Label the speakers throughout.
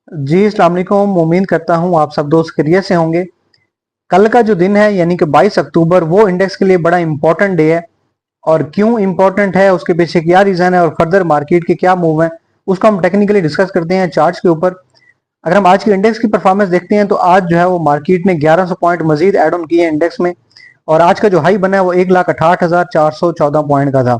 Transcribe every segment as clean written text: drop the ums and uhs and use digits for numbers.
Speaker 1: जी अस्सलाम वालेकुम। उम्मीद करता हूँ आप सब दोस्त खैरियत से होंगे। कल का जो दिन है यानी कि 22 अक्टूबर वो इंडेक्स के लिए बड़ा इंपॉर्टेंट डे है। और क्यों इंपॉर्टेंट है, उसके पीछे क्या रीजन है और फर्दर मार्केट के क्या मूव है, उसको हम टेक्निकली डिस्कस करते हैं चार्ट्स के ऊपर। अगर हम आज की इंडेक्स की परफॉर्मेंस देखते हैं तो आज जो है वो मार्केट ने 1100 पॉइंट मजीद एड ऑन किए हैं इंडेक्स में। और आज का जो हाई बना है वो 1,68,414 पॉइंट का था।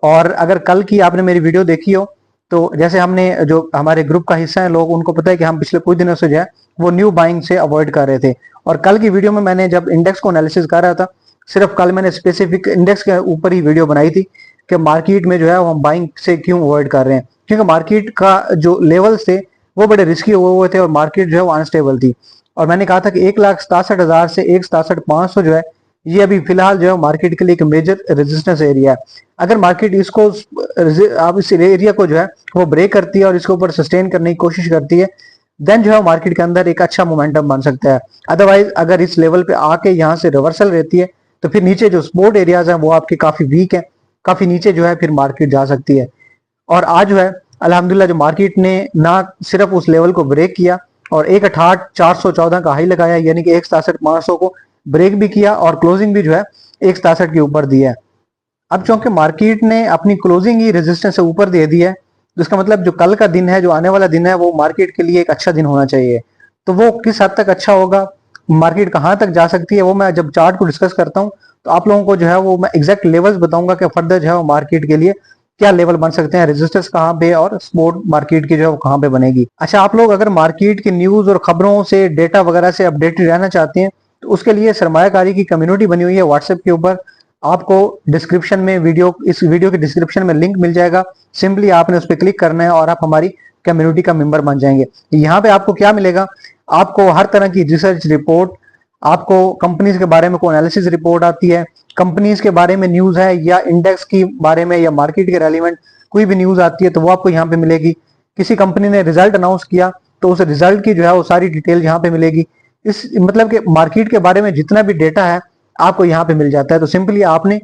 Speaker 1: और अगर कल की आपने मेरी वीडियो देखी हो तो जैसे हमने जो हमारे ग्रुप का हिस्सा है लोग, उनको पता है कि हम पिछले कुछ दिनों से जो है वो न्यू बाइंग से अवॉइड कर रहे थे। और कल की वीडियो में मैंने जब इंडेक्स को एनालिसिस कर रहा था, सिर्फ कल मैंने स्पेसिफिक इंडेक्स के ऊपर ही वीडियो बनाई थी कि मार्केट में जो है वो हम बाइंग से क्यों अवॉइड कर रहे हैं, क्योंकि मार्केट का जो लेवल्स थे वो बड़े रिस्की हुए हुए थे और मार्केट जो है वो अनस्टेबल थी। और मैंने कहा था कि 1,67,000 से 1,67,500 जो है ये अभी फिलहाल जो है मार्केट के लिए एक मेजर रेजिस्टेंस एरिया है। अगर मार्केट इसको आप इस एरिया को जो है वो ब्रेक करती है और इसके ऊपर सस्टेन करने की कोशिश करती है, देन जो है मार्केट के अंदर एक अच्छा मोमेंटम बन सकता है। अदरवाइज अगर इस लेवल पे आके यहाँ से रिवर्सल रहती है तो फिर नीचे जो सपोर्ट एरियाज हैं वो आपके काफी वीक है, काफी नीचे जो है फिर मार्केट जा सकती है। और आज जो है अल्हम्दुलिल्लाह जो मार्केट ने ना सिर्फ उस लेवल को ब्रेक किया और 1,68,414 का हाई लगाया, यानी कि 1,67,500 को ब्रेक भी किया और क्लोजिंग भी जो है 1,67 के ऊपर दी है। अब चूंकि मार्केट ने अपनी क्लोजिंग ही रेजिस्टेंस से ऊपर दे दी है, तो इसका मतलब जो कल का दिन है, जो आने वाला दिन है, वो मार्केट के लिए एक अच्छा दिन होना चाहिए। तो वो किस हद तक अच्छा होगा, मार्केट कहाँ तक जा सकती है, वो मैं जब चार्ट को डिस्कस करता हूँ तो आप लोगों को जो है वो मैं एग्जैक्ट लेवल्स बताऊंगा कि फर्दर जो है वो मार्केट के लिए क्या लेवल बन सकते हैं, रेजिस्टेंस कहाँ पे और सपोर्ट मार्केट की जो है वो कहाँ पे बनेगी। अच्छा, आप लोग अगर मार्केट की न्यूज और खबरों से, डेटा वगैरह से अपडेटेड रहना चाहते हैं तो उसके लिए सरमायाकारी की कम्युनिटी बनी हुई है व्हाट्सएप के ऊपर। आपको डिस्क्रिप्शन में इस वीडियो के डिस्क्रिप्शन में लिंक मिल जाएगा। सिंपली आपने उस पर क्लिक करना है और आप हमारी कम्युनिटी का मेंबर बन जाएंगे। यहाँ पे आपको क्या मिलेगा, आपको हर तरह की रिसर्च रिपोर्ट, आपको कंपनीज के बारे में कोई एनालिसिस रिपोर्ट आती है, कंपनीज के बारे में न्यूज है या इंडेक्स के बारे में या मार्केट के रेलिवेंट कोई भी न्यूज आती है तो वो आपको यहाँ पे मिलेगी। किसी कंपनी ने रिजल्ट अनाउंस किया तो उस रिजल्ट की जो है वो सारी डिटेल यहाँ पे मिलेगी। इस मतलब कि मार्केट के बारे में जितना भी डेटा है आपको यहाँ पे मिल जाता है। तो सिंपली आपने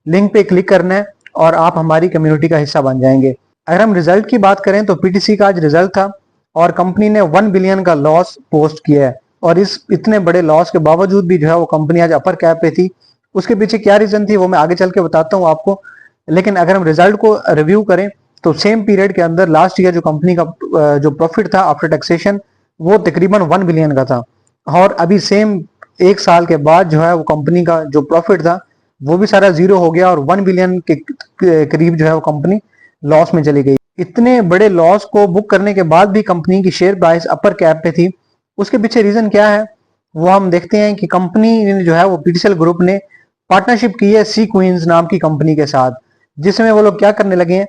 Speaker 1: लिंक पे क्लिक करना है और आप हमारी कम्युनिटी का हिस्सा बन जाएंगे। अगर हम रिजल्ट की बात करें तो पीटीसी का आज रिजल्ट था और कंपनी ने 1 बिलियन का लॉस पोस्ट किया है। और इस इतने बड़े लॉस के बावजूद भी जो है वो कंपनी आज अपर कैप पे थी। उसके पीछे क्या रीजन थी वो मैं आगे चल के बताता हूँ आपको। लेकिन अगर हम रिजल्ट को रिव्यू करें तो सेम पीरियड के अंदर लास्ट ईयर जो कंपनी का जो प्रॉफिट था आफ्टर टैक्सेशन वो तकरीबन 1 बिलियन का था। और अभी सेम एक साल के बाद जो है वो कंपनी का जो प्रॉफिट था वो भी सारा जीरो हो गया और 1 बिलियन के करीब जो है वो कंपनी लॉस में चली गई। इतने बड़े लॉस को बुक करने के बाद भी कंपनी की शेयर प्राइस अपर कैप पे थी। उसके पीछे रीजन क्या है वो हम देखते हैं कि कंपनी ने जो है वो पीटीसीएल ग्रुप ने पार्टनरशिप की है सी क्वींस नाम की कंपनी के साथ, जिसमें वो लोग क्या करने लगे हैं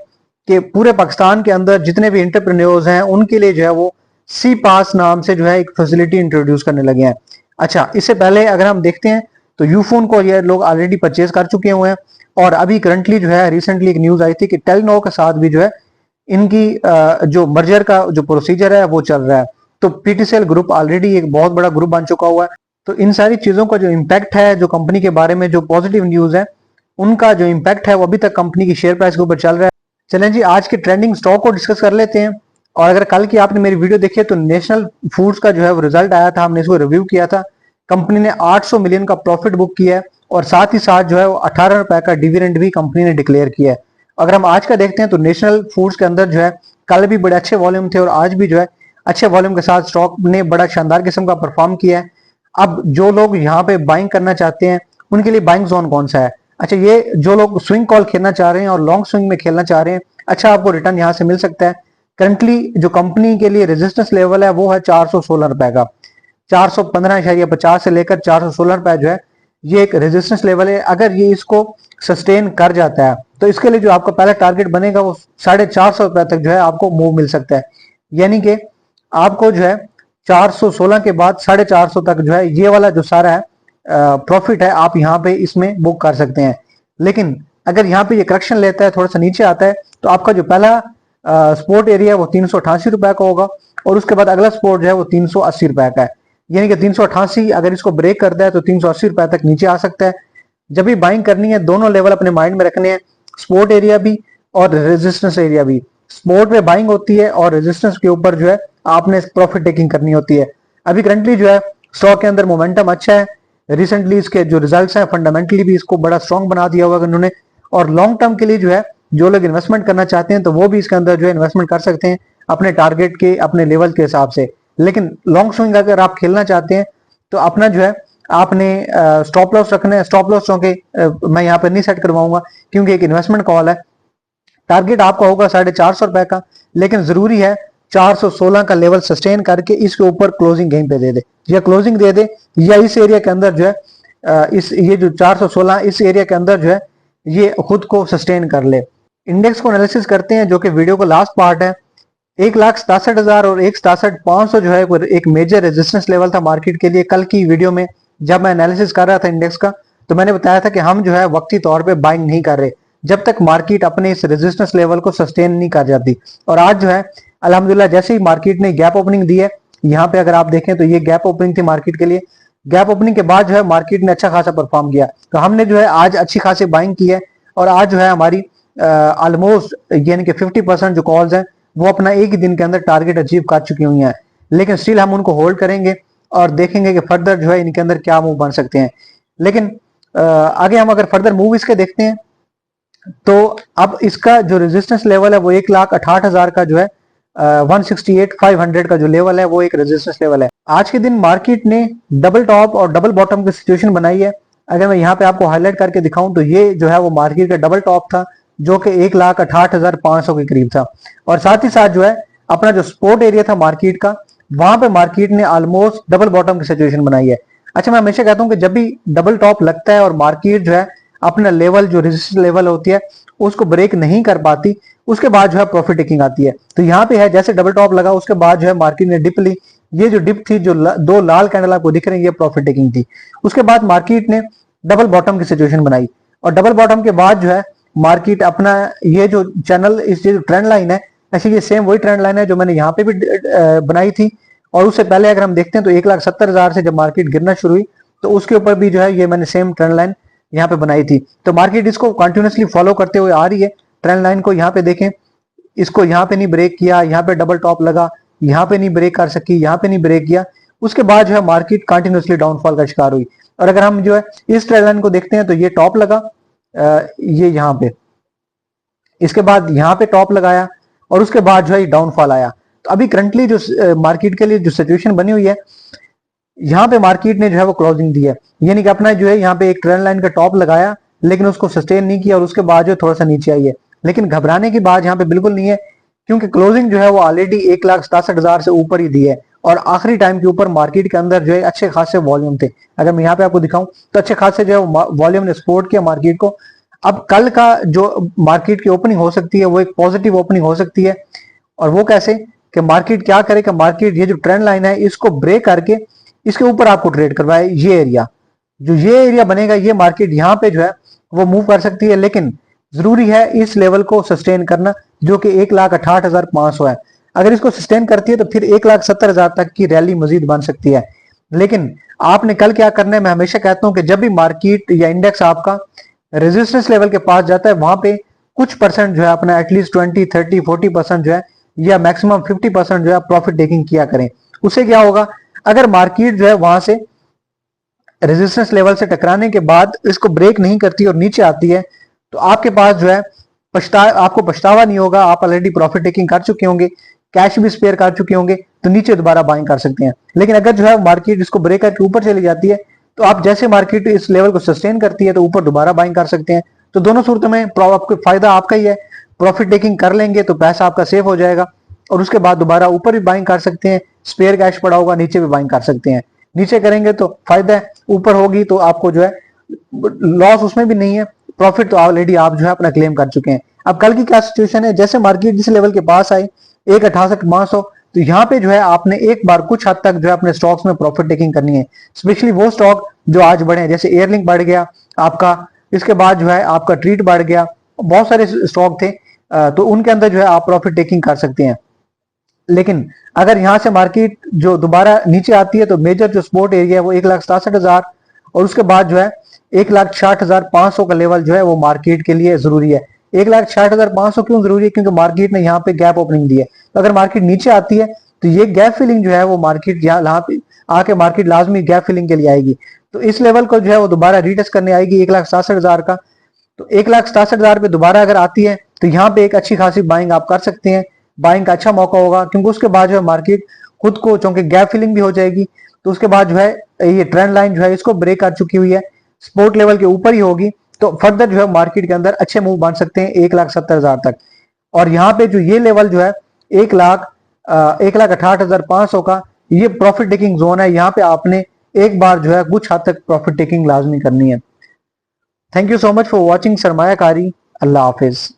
Speaker 1: कि पूरे पाकिस्तान के अंदर जितने भी एंटरप्रेन्योर्स हैं उनके लिए जो है वो सी पास नाम से जो है एक फैसिलिटी इंट्रोड्यूस करने लगे हैं। अच्छा, इससे पहले अगर हम देखते हैं तो यूफोन को ये लोग ऑलरेडी परचेज कर चुके हुए हैं। और अभी करंटली जो है रिसेंटली एक न्यूज आई थी कि टेलीनॉर के साथ भी जो है इनकी जो मर्जर का जो प्रोसीजर है वो चल रहा है। तो पीटीसीएल ग्रुप ऑलरेडी एक बहुत बड़ा ग्रुप बन चुका हुआ है। तो इन सारी चीजों का जो इम्पैक्ट है, जो कंपनी के बारे में जो पॉजिटिव न्यूज है उनका जो इम्पैक्ट है वो अभी तक कंपनी की शेयर प्राइस के ऊपर चल रहा है। चलें जी, आज के ट्रेंडिंग स्टॉक को डिस्कस कर लेते हैं। और अगर कल की आपने मेरी वीडियो देखी है तो नेशनल फूड्स का जो है वो रिजल्ट आया था, हमने इसको रिव्यू किया था। कंपनी ने 800 मिलियन का प्रॉफिट बुक किया है और साथ ही साथ जो है वो 18 रुपए का डिविडेंड भी कंपनी ने डिक्लेयर किया है। अगर हम आज का देखते हैं तो नेशनल फूड्स के अंदर जो है कल भी बड़े अच्छे वॉल्यूम थे और आज भी जो है अच्छे वॉल्यूम के साथ स्टॉक ने बड़ा शानदार किस्म का परफॉर्म किया है। अब जो लोग यहाँ पे बाइंग करना चाहते हैं उनके लिए बाइंग जोन कौन सा है? अच्छा, ये जो लोग स्विंग कॉल खेलना चाह रहे हैं और लॉन्ग स्विंग में खेलना चाह रहे हैं, अच्छा आपको रिटर्न यहाँ से मिल सकता है। करंटली जो कंपनी के लिए रेजिस्टेंस लेवल है वो है 416 रुपए का। 415.50 से लेकर 416 रुपए जो है ये एक रेजिस्टेंस लेवल है। अगर ये इसको सस्टेन कर जाता है तो इसके लिए जो आपका पहला टारगेट बनेगा वो 450 रुपए तक जो है आपको मूव मिल सकता है। यानी कि आपको जो है 416 के बाद 450 तक जो है ये वाला जो सारा है प्रॉफिट है आप यहाँ पे इसमें बुक कर सकते हैं। लेकिन अगर यहाँ पे ये करेक्शन लेता है, थोड़ा सा नीचे आता है, तो आपका जो पहला सपोर्ट एरिया है वो 388 रुपए का होगा और उसके बाद अगला सपोर्ट जो है वो 380 रुपए का है। यानी कि 388 अगर इसको ब्रेक करता है तो 380 रुपए तक नीचे आ सकता है। जब भी बाइंग करनी है दोनों लेवल अपने माइंड में रखने हैं, सपोर्ट एरिया भी और रेजिस्टेंस एरिया भी। सपोर्ट पे बाइंग होती है और रेजिस्टेंस के ऊपर जो है आपने प्रॉफिट टेकिंग करनी होती है। अभी करंटली जो है स्टॉक के अंदर मोमेंटम अच्छा है, रिसेंटली इसके जो रिजल्ट्स हैं फंडामेंटली भी इसको बड़ा स्ट्रॉन्ग बना दिया हुआ उन्होंने, और लॉन्ग टर्म के लिए जो है जो लोग इन्वेस्टमेंट करना चाहते हैं तो वो भी इसके अंदर जो है इन्वेस्टमेंट कर सकते हैं अपने टारगेट के, अपने लेवल के हिसाब से। लेकिन लॉन्ग स्विंग अगर आप खेलना चाहते हैं तो अपना जो है आपने स्टॉप लॉस रखना है। स्टॉप लॉस चूंकि मैं यहाँ पर नहीं सेट करवाऊंगा क्योंकि एक इन्वेस्टमेंट कॉल है। टारगेट आपका होगा 450 का, लेकिन जरूरी है 416 का लेवल सस्टेन करके इसके ऊपर क्लोजिंग कहीं पे दे दे, या क्लोजिंग दे दे, या इस एरिया के अंदर जो है इस ये जो 416 इस एरिया के अंदर जो है ये खुद को सस्टेन कर ले। इंडेक्स को एनालिसिस करते हैं जो कि वीडियो का लास्ट पार्ट है। 1,67,000 और 1,67,500 जो है एक मेजर रेजिस्टेंस लेवल था मार्केट के लिए। कल की वीडियो में जब मैं एनालिसिस कर रहा था इंडेक्स का तो मैंने बताया था कि हम जो है वक्ती तौर पे बाइंग नहीं कर रहे जब तक मार्केट अपने इस रेजिस्टेंस लेवल को सस्टेन नहीं कर जाती। और आज जो है अल्हम्दुलिल्लाह जैसे ही मार्केट ने गैप ओपनिंग दी है, यहाँ पे अगर आप देखें तो ये गैप ओपनिंग थी मार्केट के लिए। गैप ओपनिंग के बाद जो है मार्केट ने अच्छा खासा परफॉर्म किया, तो हमने जो है आज अच्छी खासी बाइंग की है और आज जो है हमारी ऑलमोस्ट यानी कि 50% जो कॉल्स हैं वो अपना एक ही दिन के अंदर टारगेट अचीव कर चुकी हुई हैं। लेकिन स्टिल हम उनको होल्ड करेंगे और देखेंगे कि फर्दर जो है इनके अंदर क्या मूव बन सकते हैं। लेकिन आगे हम अगर फर्दर मूव इसके देखते हैं तो अब इसका जो रेजिस्टेंस लेवल है वो 1,68,000 का जो है 168,500 का जो लेवल है वो एक रेजिस्टेंस लेवल है। आज के दिन मार्केट ने डबल टॉप और डबल बॉटम की सिचुएशन बनाई है। अगर मैं यहाँ पे आपको हाईलाइट करके दिखाऊं तो ये जो है वो मार्केट का डबल टॉप था जो कि 1,68,500 के करीब था, और साथ ही साथ जो है अपना जो सपोर्ट एरिया था मार्केट का वहां पे मार्केट ने ऑलमोस्ट डबल बॉटम की सिचुएशन बनाई है। अच्छा, मैं हमेशा कहता हूं कि जब भी डबल टॉप लगता है और मार्केट जो है अपना लेवल जो रेजिस्टेंस लेवल होती है उसको ब्रेक नहीं कर पाती, उसके बाद जो है प्रॉफिट टेकिंग आती है। तो यहाँ पे है जैसे डबल टॉप लगा उसके बाद जो है मार्केट ने डिप ली, ये जो डिप थी जो दो लाल कैंडल आपको दिख रहे हैं ये प्रॉफिट टेकिंग थी। उसके बाद मार्केट ने डबल बॉटम की सिचुएशन बनाई और डबल बॉटम के बाद जो है मार्केट अपना ये जो चैनल इस जो ट्रेंड लाइन है ऐसे ये सेम वही ट्रेंड लाइन है जो मैंने यहाँ पे भी बनाई थी। और उससे पहले अगर हम देखते हैं तो 1,70,000 से जब मार्केट गिरना शुरू हुई तो उसके ऊपर भी जो है ये मैंने सेम ट्रेंड लाइन यहाँ पे बनाई थी। तो मार्केट इसको कंटिन्यूसली फॉलो करते हुए आ रही है। ट्रेंड लाइन को यहाँ पे देखें, इसको यहाँ पे नहीं ब्रेक किया, यहाँ पे डबल टॉप लगा, यहाँ पे नहीं ब्रेक कर सकी, यहाँ पे नहीं ब्रेक किया, उसके बाद जो है मार्केट कंटिन्यूसली डाउनफॉल का शिकार हुई। और अगर हम जो है इस ट्रेंड लाइन को देखते हैं तो ये टॉप लगा ये यहाँ पे, इसके बाद यहाँ पे टॉप लगाया और उसके बाद जो है डाउनफॉल आया। तो अभी करंटली जो मार्केट के लिए जो सिचुएशन बनी हुई है यहाँ पे मार्केट ने जो है वो क्लोजिंग दी है, यानी कि अपना जो है यहाँ पे एक ट्रेंड लाइन का टॉप लगाया लेकिन उसको सस्टेन नहीं किया और उसके बाद जो थोड़ा सा नीचे आई है। लेकिन घबराने की बात यहाँ पे बिल्कुल नहीं है क्योंकि क्लोजिंग जो है वो ऑलरेडी 1,67,000 से ऊपर ही दी है और आखिरी टाइम के ऊपर मार्केट के अंदर जो है अच्छे खासे वॉल्यूम थे। अगर मैं यहाँ पे आपको दिखाऊं तो अच्छे खासे जो है वॉल्यूम ने सपोर्ट किया मार्केट को। अब कल का जो मार्केट की ओपनिंग हो सकती है वो एक पॉजिटिव ओपनिंग हो सकती है, और वो कैसे कि मार्केट क्या करे कि मार्केट ये जो ट्रेंड लाइन है इसको ब्रेक करके इसके ऊपर आपको ट्रेड करवाए। ये एरिया जो ये एरिया बनेगा ये मार्केट यहाँ पे जो है वो मूव कर सकती है, लेकिन जरूरी है इस लेवल को सस्टेन करना जो कि 1,68,500 है। अगर इसको सस्टेन करती है तो फिर 1,70,000 तक की रैली मजीद बन सकती है। लेकिन आपने कल क्या करना है, मैं हमेशा कहता हूं कि जब भी मार्केट या इंडेक्स आपका रेजिस्टेंस लेवल के पास जाता है वहां पे कुछ परसेंट जो है अपना एटलीस्ट 20, 30, 40% जो है या मैक्सिमम 50% जो है प्रॉफिट टेकिंग किया करें। उससे क्या होगा, अगर मार्केट जो है वहां से रेजिस्टेंस लेवल से टकराने के बाद इसको ब्रेक नहीं करती और नीचे आती है तो आपके पास जो है आपको पछतावा नहीं होगा, आप ऑलरेडी प्रॉफिट टेकिंग कर चुके होंगे, कैश भी स्पेयर कर चुके होंगे, तो नीचे दोबारा बाइंग कर सकते हैं। लेकिन अगर जो है मार्केट इसको ब्रेक करके ऊपर चली जाती है तो आप जैसे मार्केट इस लेवल को सस्टेन करती है तो ऊपर दोबारा बाइंग कर सकते हैं। तो दोनों सूरतों में आपको फायदा आपका ही है। प्रॉफिट टेकिंग कर लेंगे तो पैसा आपका सेफ हो जाएगा और उसके बाद दोबारा ऊपर भी बाइंग कर सकते हैं, स्पेयर कैश पड़ा होगा नीचे भी बाइंग कर सकते हैं। नीचे करेंगे तो फायदा है, ऊपर होगी तो आपको जो है लॉस उसमें भी नहीं है, प्रॉफिट तो ऑलरेडी आप जो है अपना क्लेम कर चुके हैं। अब कल की क्या सिचुएशन है, जैसे मार्केट जिस लेवल के पास आई 1,68,500 तो यहाँ पे जो है आपने एक बार कुछ हद तक जो है अपने स्टॉक्स में प्रॉफिट टेकिंग करनी है, स्पेशली वो स्टॉक जो आज बढ़े जैसे एयरलिंक बढ़ गया आपका, इसके बाद जो है आपका ट्रीट बढ़ गया, बहुत सारे स्टॉक थे तो उनके अंदर जो है आप प्रॉफिट टेकिंग कर सकते हैं। लेकिन अगर यहां से मार्केट जो दोबारा नीचे आती है तो मेजर जो सपोर्ट एरिया है वो 1,67,000 और उसके बाद जो है 1,60,500 का लेवल जो है वो मार्केट के लिए जरूरी है। 1,60,500 क्यों जरूरी है, क्योंकि मार्केट ने यहाँ पे गैप ओपनिंग दी है। तो अगर मार्केट नीचे आती है तो ये गैप फिलिंग जो है वो मार्केट यहाँ पे आके मार्केट लाजमी गैप फिलिंग के लिए आएगी। तो इस लेवल को जो है वो दोबारा रीटेस्ट करने आएगी 1,67,000 का। तो 1,67,000 पे दोबारा अगर आती है तो यहाँ पे एक अच्छी खासी बाइंग आप कर सकते हैं। बाइंग का अच्छा मौका होगा, क्योंकि उसके बाद जो है मार्केट खुद को, चूंकि गैप फिलिंग भी हो जाएगी, तो उसके बाद जो है ये ट्रेंड लाइन जो है इसको ब्रेक कर चुकी हुई है, सपोर्ट लेवल के ऊपर ही होगी। तो फर्दर जो है मार्केट के अंदर अच्छे मूव बन सकते हैं 1,70,000 तक। और यहाँ पे जो ये लेवल जो है 1,68,500 का, ये प्रॉफिट टेकिंग जोन है। यहाँ पे आपने एक बार जो है कुछ हद तक प्रॉफिट टेकिंग लाजमी करनी है। Thank you so much for watching सरमायाकारी। अल्लाह हाफिज।